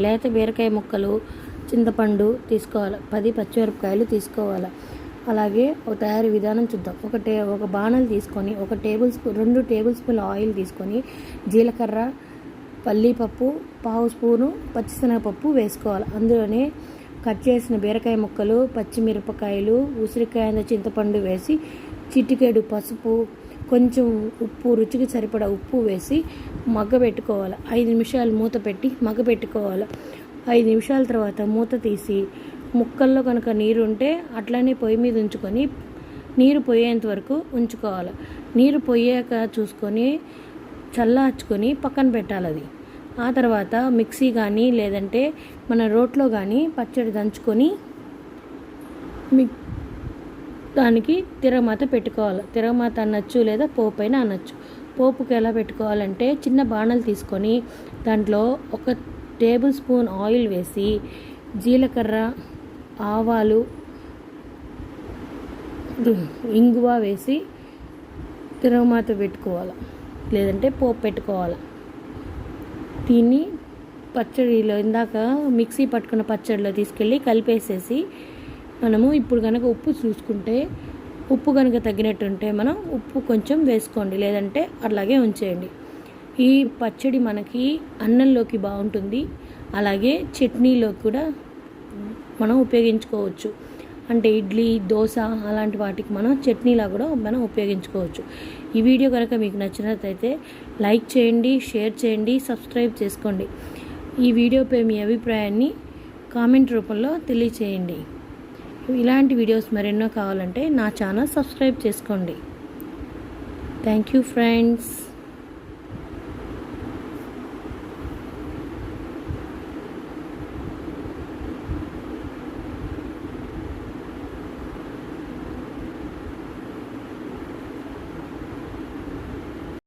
లేత బీరకాయ ముక్కలు, చింతపండు తీసుకోవాలి, 10 పచ్చిమిరపకాయలు తీసుకోవాలి. అలాగే ఒక తయారీ విధానం చూద్దాం. ఒక బాణలు తీసుకొని 2 టేబుల్ స్పూన్ల ఆయిల్ తీసుకొని జీలకర్ర, పల్లీపప్పు, 1/2 స్పూను పచ్చిశనగపప్పు వేసుకోవాలి. అందులోనే కట్ చేసిన బీరకాయ ముక్కలు, పచ్చిమిరపకాయలు, ఉసిరికాయ, చింతపండు వేసి చిటికెడు పసుపు, కొంచెం ఉప్పు, రుచికి సరిపడా ఉప్పు వేసి మగ్గబెట్టుకోవాలి. 5 నిమిషాలు మూత పెట్టి మగ్గబెట్టుకోవాలి. 5 నిమిషాల తర్వాత మూత తీసి ముక్కల్లో కనుక నీరు ఉంటే అట్లనే పొయ్యి మీద ఉంచుకొని నీరు పోయేంత వరకు ఉంచుకోవాలి. నీరు పోయాక చూసుకొని చల్లార్చుకొని పక్కన పెట్టాలి. అది ఆ తర్వాత మిక్సీ కానీ లేదంటే మన రోట్లో కానీ పచ్చడి దంచుకొని దానికి తిరగమాత పెట్టుకోవాలి. తిరగమాత అనొచ్చు లేదా పోపు అయినా అనొచ్చు. పోపుకి ఎలా పెట్టుకోవాలంటే చిన్న బాణలు తీసుకొని దాంట్లో 1 టేబుల్ స్పూన్ ఆయిల్ వేసి జీలకర్ర, ఆవాలు, ఇంగువ వేసి తిరగమాత పెట్టుకోవాలి లేదంటే పోపు పెట్టుకోవాలి. దీన్ని పచ్చడిలో ఇందాక మిక్సీ పట్టుకున్న పచ్చడిలో తీసుకెళ్ళి కలిపేసేసి మనము ఇప్పుడు కనుక ఉప్పు చూసుకుంటే ఉప్పు కనుక తగ్గినట్టుంటే మనం ఉప్పు కొంచెం వేసుకోండి, లేదంటే అట్లాగే ఉంచేయండి. ఈ పచ్చడి మనకి అన్నంలోకి బాగుంటుంది, అలాగే చట్నీలోకి కూడా మనం ఉపయోగించుకోవచ్చు. అంటే ఇడ్లీ, దోశ అలాంటి వాటికి మనం చట్నీలా కూడా మనం ఉపయోగించుకోవచ్చు. ఈ వీడియో కనుక మీకు నచ్చినట్లయితే లైక్ చేయండి, షేర్ చేయండి, సబ్స్క్రైబ్ చేసుకోండి. ఈ వీడియోపై మీ అభిప్రాయాన్ని కామెంట్ రూపంలో తెలియచేయండి. ఇలాంటి వీడియోస్ మరెన్నో కావాలంటే నా ఛానల్ సబ్స్క్రైబ్ చేసుకోండి. Thank you friends.